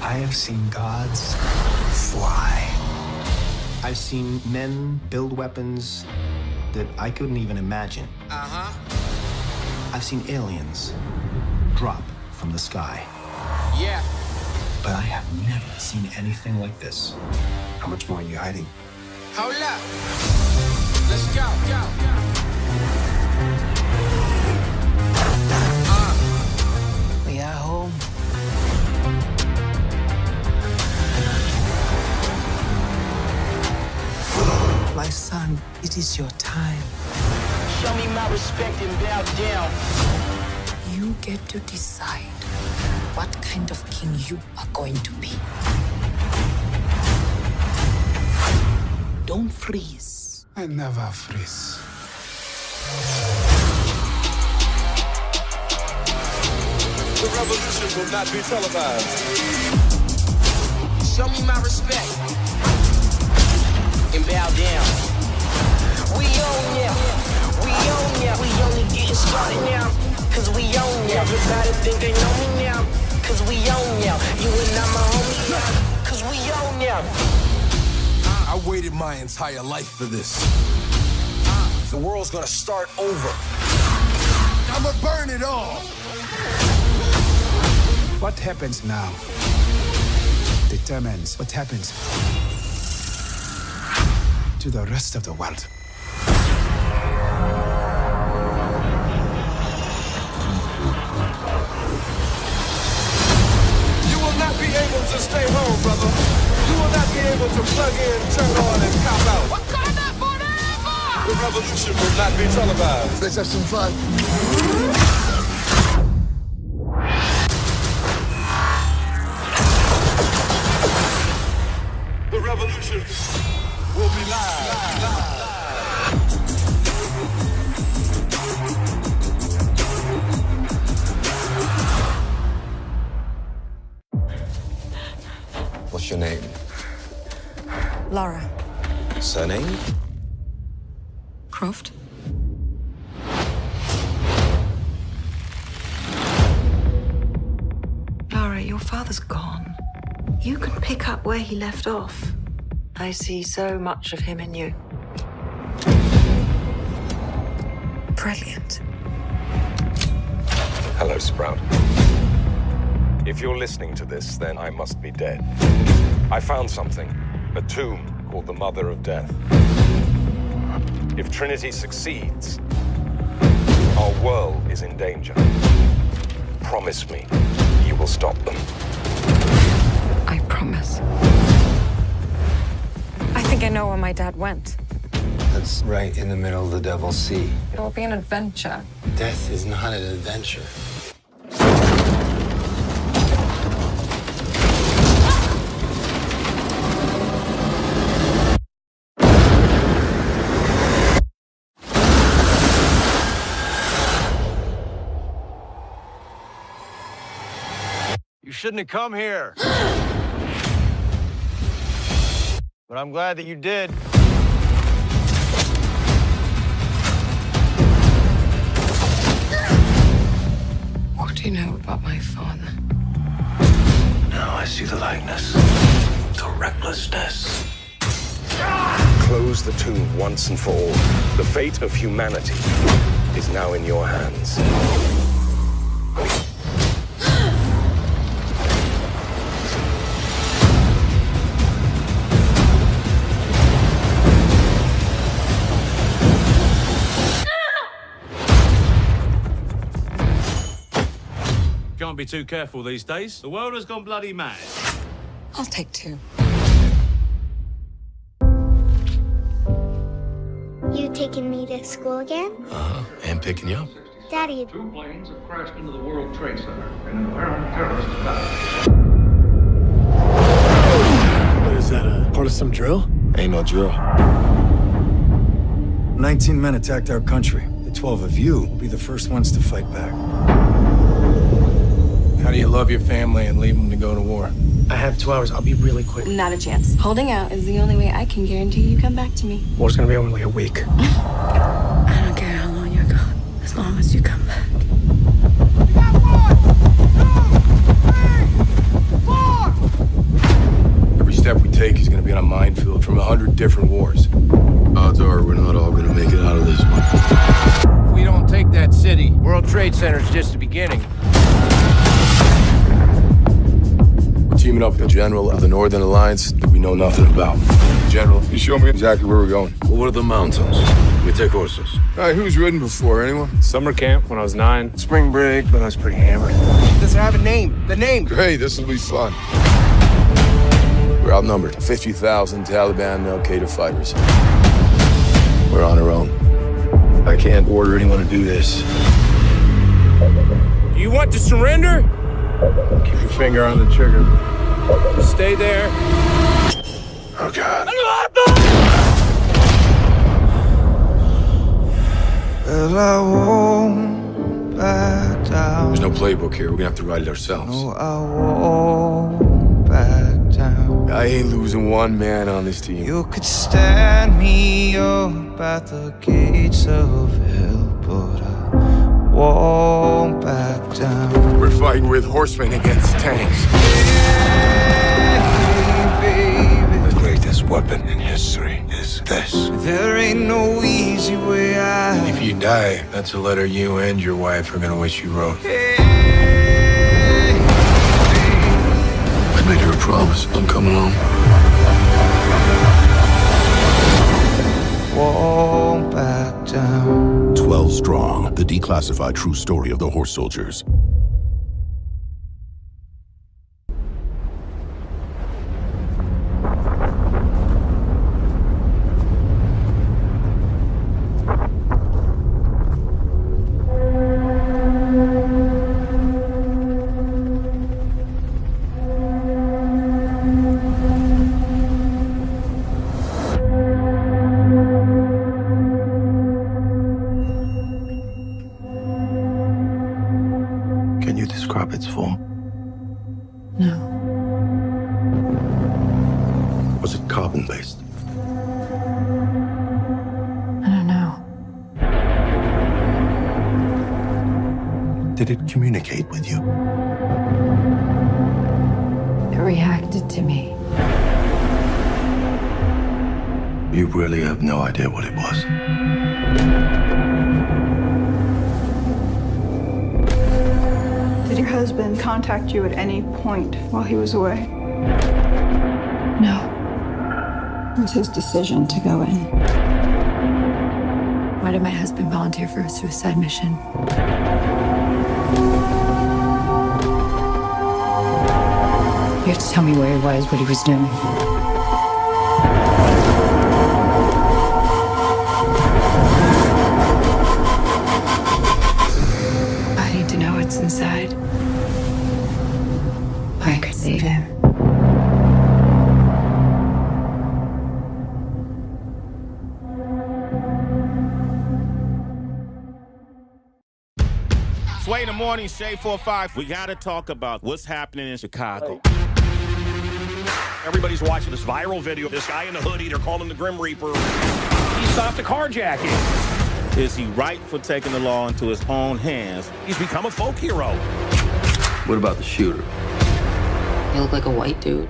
I have seen gods fly. I've seen men build weapons that I couldn't even imagine. I've seen aliens drop from the sky. Yeah. But I have never seen anything like this. How much more are you hiding? Hold up. Let's go. We are home. My son, it is your time. Show me my respect and bow down. You get to decide what kind of king you are going to be. Don't freeze. I never freeze. The revolution will not be televised. Show me my respect and bow down. We own ya. We own ya. We only getting started now. Cause we own ya. Everybody think they know me now. Cause we own ya. You and I'm a homie now. Cause we own ya. I waited my entire life for this. The world's gonna start over. I'ma burn it all. What happens now determines what happens to the rest of the world. You will not be able to stay home, brother. You will not be able to plug in, turn on, and cop out. Wakanda forever! The revolution will not be televised. Let's have some fun. The revolution will be live. What's your name? Laura Surname? Croft. Laura, your father's gone. You can pick up where he left off. I see so much of him in you. Brilliant. Hello, Sprout. If you're listening to this, then I must be dead. I found something, a tomb called the Mother of Death. If Trinity succeeds, our world is in danger. Promise me you will stop them. I promise. I think I know where my dad went. That's right in the middle of the Devil's Sea. It'll be an adventure. Death is not an adventure. You shouldn't have come here. But I'm glad that you did. What do you know about my father? Now I see the likeness, the recklessness. Close the tomb once and for all. The fate of humanity is now in your hands. Can't be too careful these days. The world has gone bloody mad. I'll take two. You taking me to school again? And picking you up. Daddy. 2 planes have crashed into the World Trade Center in an apparent terrorist attack. What is that, a part of some drill? Ain't no drill. 19 men attacked our country. The 12 of you will be the first ones to fight back. How do you love your family and leave them to go to war? I have 2 hours. I'll be really quick. Not a chance. Holding out is the only way I can guarantee you come back to me. War's gonna be over in like a week. I don't care how long you're gone, as long as you come back. teaming up with the general of the Northern Alliance that we know nothing about. General, you show me exactly where we're going. Over the mountains. We take horses. All right, who's ridden before? Anyone? Summer camp when I was 9. Spring break, but I was pretty hammered. Does it have a name? The name. Great, this will be fun. We're outnumbered. 50,000 Taliban and Al-Qaeda fighters. We're on our own. I can't order anyone to do this. Do you want to surrender? Keep your finger on the trigger. Stay there. Oh, God. Well, I won't back down. There's no playbook here. We're gonna have to write it ourselves. No, I won't back down. I ain't losing one man on this team. You could stand me up at the gates of hell, but I won't back down. We're fighting with horsemen against tanks. The greatest weapon in history is this. There ain't no easy way out. If you die, that's a letter you and your wife are gonna wish you wrote. I made her a promise. I'm coming home. Won't back down. 12 Strong, the declassified true story of the horse soldiers. Can you describe its form? No. Was it carbon-based? I don't know. Did it communicate with you? It reacted to me. You really have no idea what it was. Did your husband contact you at any point while he was away? No. It was his decision to go in. Why did my husband volunteer for a suicide mission? You have to tell me where he was, what he was doing. I need to know what's inside. I could save him. Sway in the morning, Shade 4-5. We gotta talk about what's happening in Chicago. Everybody's watching this viral video of this guy in the hoodie. They're calling him the Grim Reaper. He stopped a carjacking. Is he right for taking the law into his own hands? He's become a folk hero. What about the shooter? You look like a white dude.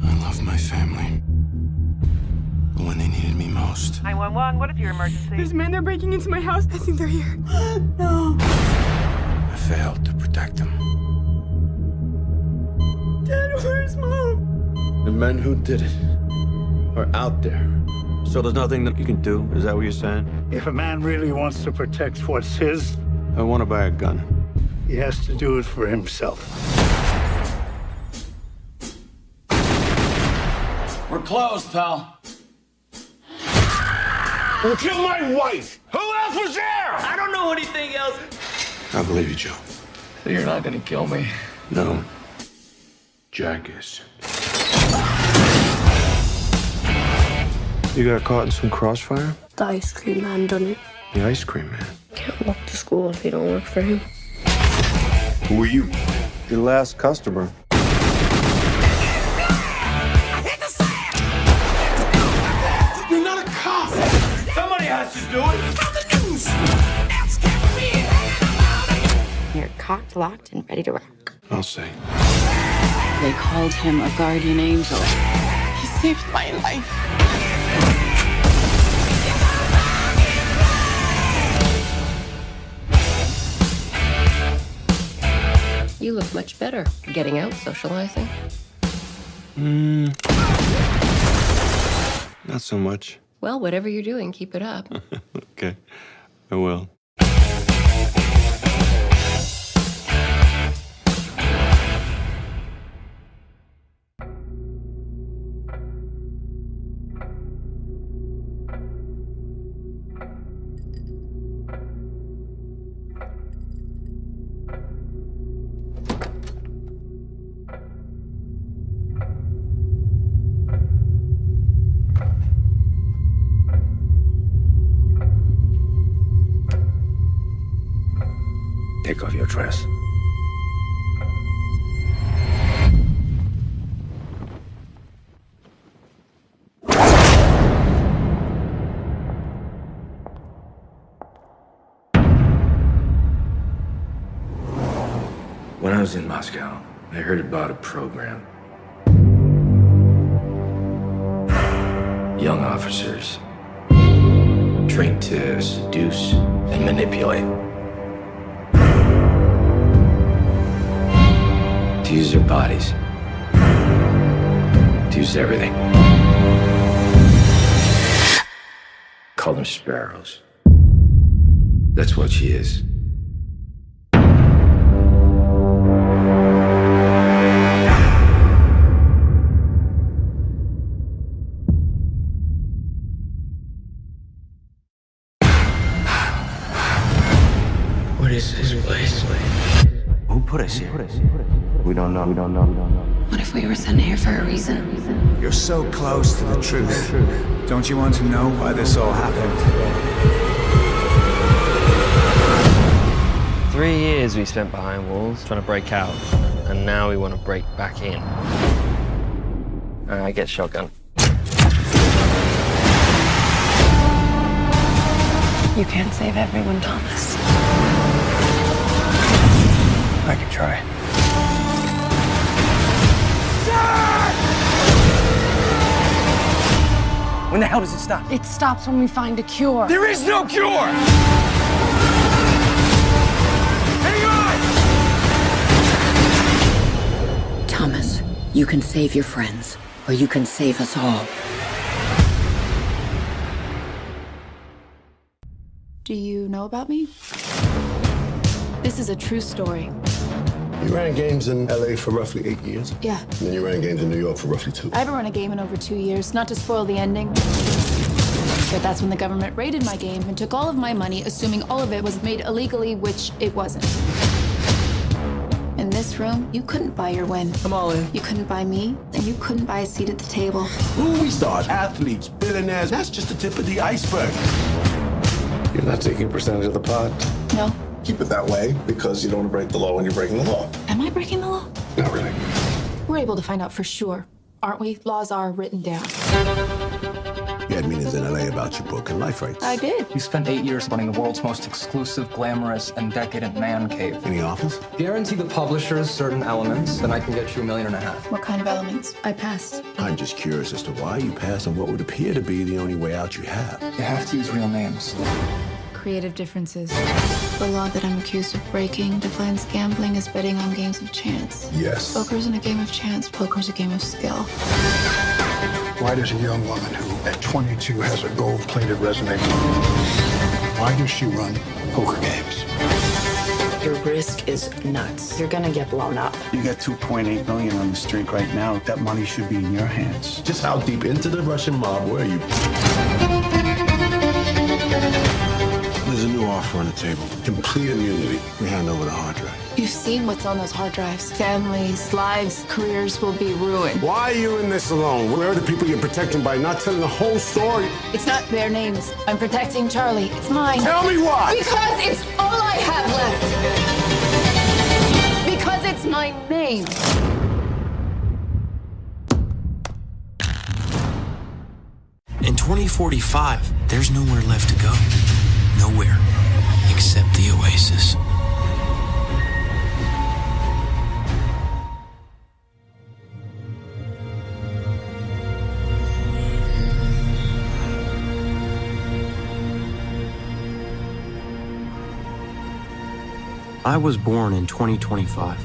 I love my family. But when they needed me most, 911, what is your emergency? There's men, they're breaking into my house. I think they're here. No. I failed to protect them. Dad, where's Mom? The men who did it are out there. So there's nothing that you can do? Is that what you're saying? If a man really wants to protect what's his, I want to buy a gun. he has to do it for himself. We're closed, pal. Who killed my wife? Who else was there? I don't know anything else. I believe you, Joe. So you're not gonna kill me? No. Jack is. You got caught in some crossfire? The ice cream man done it. The ice cream man. Can't walk to school if you don't work for him. Who are you? Your last customer. You're not a cop. Somebody has to do it. You're cocked, locked, and ready to rock. I'll say. They called him a guardian angel. He saved my life. Much better. Getting out, socializing. Not so much. Well, whatever you're doing, keep it up. Okay, I will. Take off your dress. When I was in Moscow, I heard about a program. Young officers trained to seduce and manipulate. To use their bodies. To use everything. Call them sparrows. That's what she is. What is this place? Who put us here? We don't know. What if we were sent here for a reason? You're so close to the truth. Don't you want to know why this all happened? 3 years we spent behind walls trying to break out, and now we want to break back in. I get shotgun. You can't save everyone, Thomas. I can try. When the hell does it stop? It stops when we find a cure. There is no cure! Hang on! Thomas, you can save your friends, or you can save us all. Do you know about me? This is a true story. You ran games in LA for roughly 8 years? Yeah. And then you ran games in New York for roughly 2. I haven't run a game in over 2 years, not to spoil the ending. But that's when the government raided my game and took all of my money, assuming all of it was made illegally, which it wasn't. In this room, you couldn't buy your win. I'm all in. You couldn't buy me, and you couldn't buy a seat at the table. Movie stars, athletes, billionaires, that's just the tip of the iceberg. You're not taking a percentage of the pot? No. Keep it that way because you don't want to break the law when you're breaking the law. Am I breaking the law? Not really. We're able to find out for sure, aren't we? Laws are written down. You had meetings in LA about your book and life rights. I did. You spent 8 years running the world's most exclusive, glamorous, and decadent man cave. Any offers? Guarantee the publishers certain elements, then I can get you $1.5 million. What kind of elements? I passed. I'm just curious as to why you passed on what would appear to be the only way out you have. You have to use real names. Creative differences. The law that I'm accused of breaking defines gambling as betting on games of chance. Yes. Poker isn't a game of chance. Poker's a game of skill. Why does a young woman who at 22 has a gold-plated resume, why does she run poker games? Your risk is nuts. You're gonna get blown up. You got $2.8 million on the street right now. That money should be in your hands. Just how deep into the Russian mob were you? There's a new offer on the table. Complete immunity. We hand over the hard drive. You've seen what's on those hard drives. Families, lives, careers will be ruined. Why are you in this alone? Where are the people you're protecting by not telling the whole story? It's not their names. I'm protecting Charlie. It's mine. Tell me why! Because it's all I have left. Because it's my name. In 2045, there's nowhere left to go. Nowhere except the Oasis. I was born in 2025.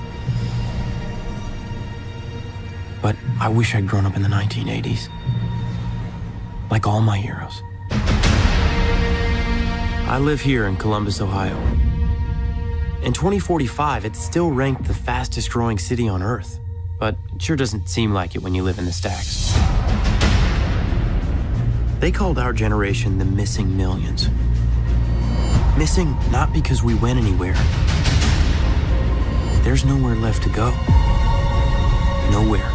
I wish I'd grown up in the 1980s. Like all my heroes. I live here in Columbus, Ohio. In 2045, it's still ranked the fastest growing city on Earth. But it sure doesn't seem like it when you live in the stacks. They called our generation the missing millions. Missing not because we went anywhere. There's nowhere left to go. Nowhere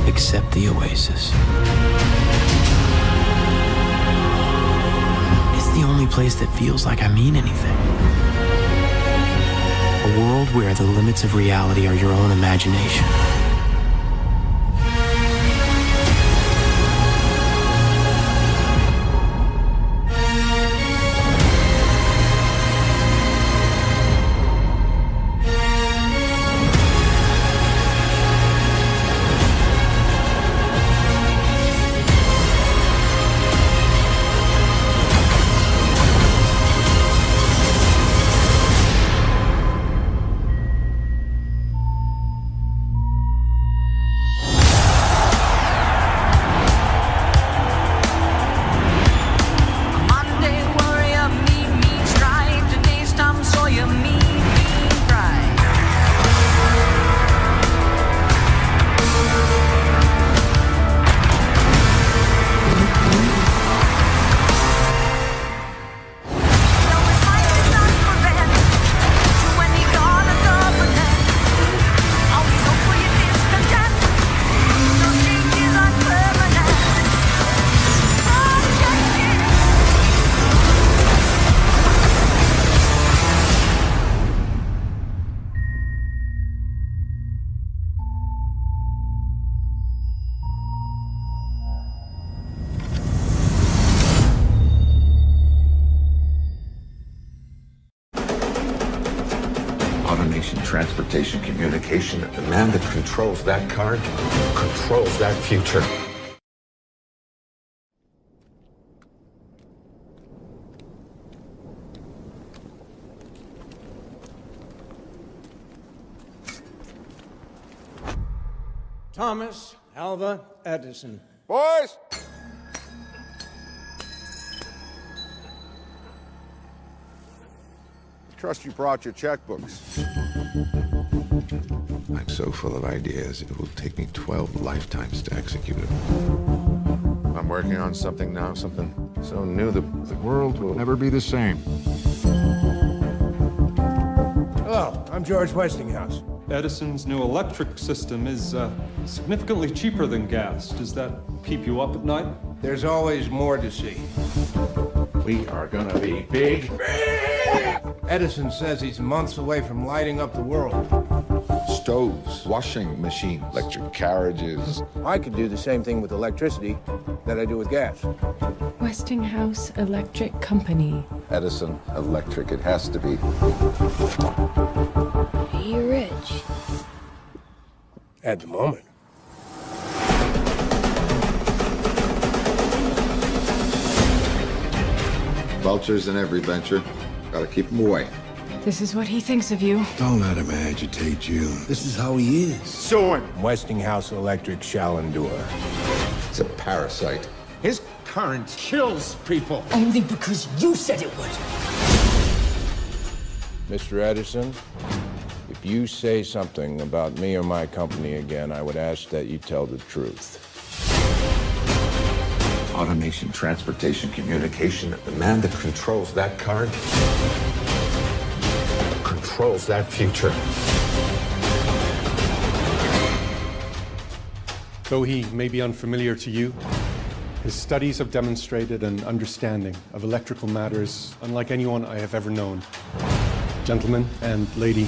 except the oasis. It's the only place that feels like I mean anything. A world where the limits of reality are your own imagination. Automation, transportation, communication. The man that controls that card controls that future. Thomas Alva Edison. Boys! Trust you brought your checkbooks. I'm so full of ideas, it will take me 12 lifetimes to execute it. I'm working on something now, something so new the world will never be the same. Hello, I'm George Westinghouse. Edison's new electric system is significantly cheaper than gas. Does that keep you up at night? There's always more to see. We are gonna be big. Edison says he's months away from lighting up the world. Stoves, washing machines, electric carriages. I could do the same thing with electricity that I do with gas. Westinghouse Electric Company. Edison Electric, it has to be. Are you rich? At the moment. Vultures in every venture. Gotta keep them away. This is what he thinks of you. Don't let him agitate you. This is how he is. Soon. Westinghouse Electric shall endure. It's a parasite. His current kills people. Only because you said it would. Mr. Edison, if you say something about me or my company again, I would ask that you tell the truth. Automation, transportation, communication. The man that controls that card controls that future. Though he may be unfamiliar to you, his studies have demonstrated an understanding of electrical matters unlike anyone I have ever known. Gentlemen and lady,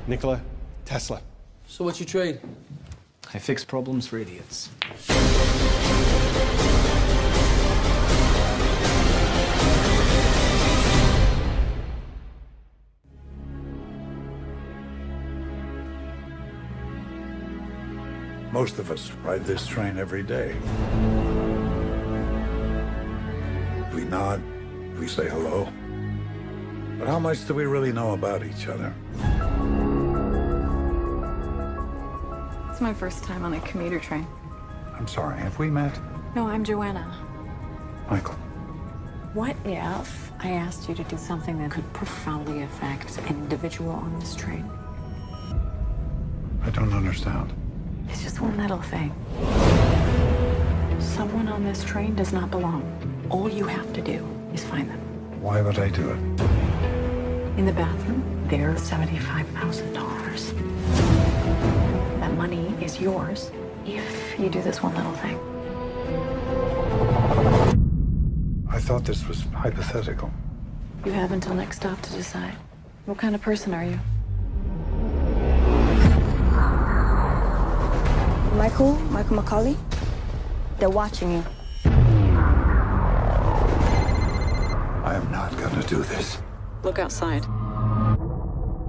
Nikola Tesla. So what's your trade? I fix problems for idiots. Most of us ride this train every day. We nod, we say hello. But how much do we really know about each other? It's my first time on a commuter train. I'm sorry, have we met? No, I'm Joanna. Michael. What if I asked you to do something that could profoundly affect an individual on this train? I don't understand. It's just one little thing. Someone on this train does not belong. All you have to do is find them. Why would I do it? In the bathroom, there's $75,000. That money is yours if you do this one little thing. I thought this was hypothetical. You have until next stop to decide. What kind of person are you? Michael McCauley, they're watching you. I am not gonna do this. Look outside.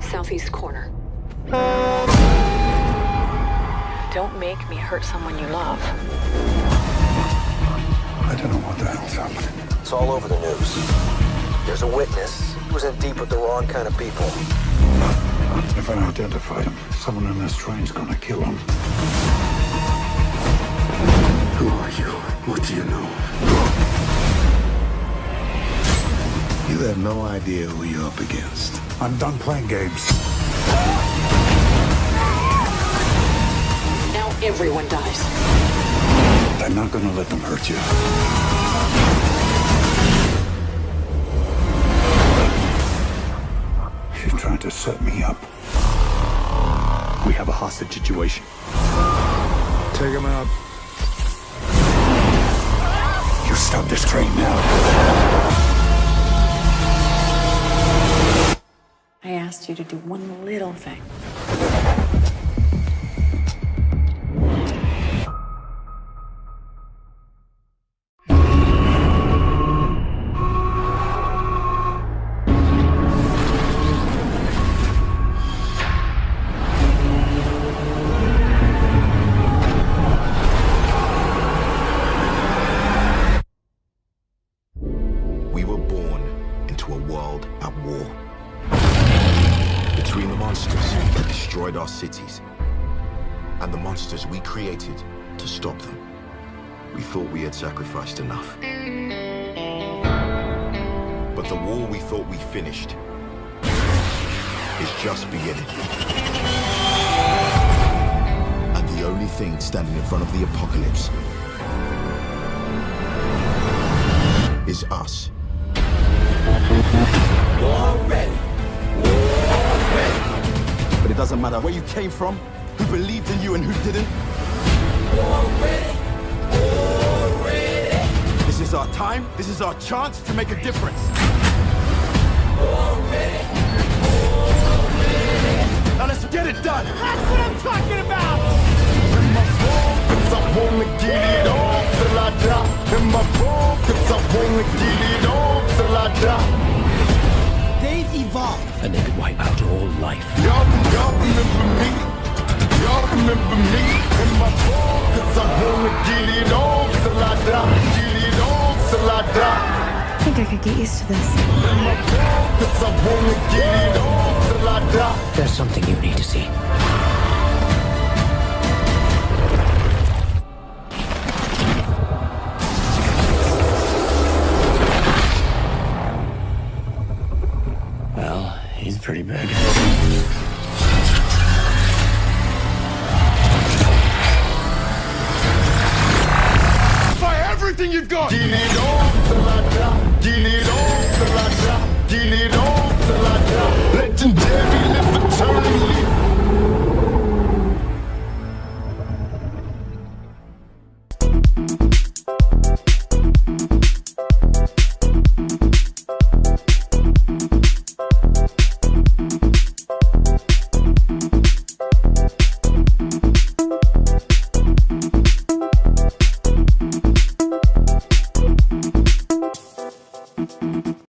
Southeast corner. Don't make me hurt someone you love. I don't know what the hell's happening. It's all over the news. There's a witness who's in deep with the wrong kind of people. If I identify him, someone in this train's gonna kill him. Who are you? What do you know? You have no idea who you're up against. I'm done playing games. Now everyone dies. I'm not gonna let them hurt you. You're trying to set me up. We have a hostage situation. Take him out. You stop this train now. I asked you to do one little thing. We were born into a world at war. Between the monsters that destroyed our cities and the monsters we created to stop them, we thought we had sacrificed enough. But the war we thought we finished is just beginning. And the only thing standing in front of the apocalypse is us. War ready. War ready. But it doesn't matter where you came from, who believed in you and who didn't. War ready. War ready. This is our time. This is our chance to make a difference. War ready. War ready. Now let's get it done. That's what I'm talking about. In my focus, I wanna get it on till I die. In my focus, I wanna get it on till I die. They've evolved, and they could wipe out all life. Y'all remember me. Y'all remember me. In my focus, I wanna get it on till I die. Get it on till I die. I think I could get used to this. In my focus, I wanna get it on till I die. There's something you need to see. Well, he's pretty big. Fire everything you've got! Get it on till I die. Get it on till I die. Get it on till I die. Legendary, live eternally.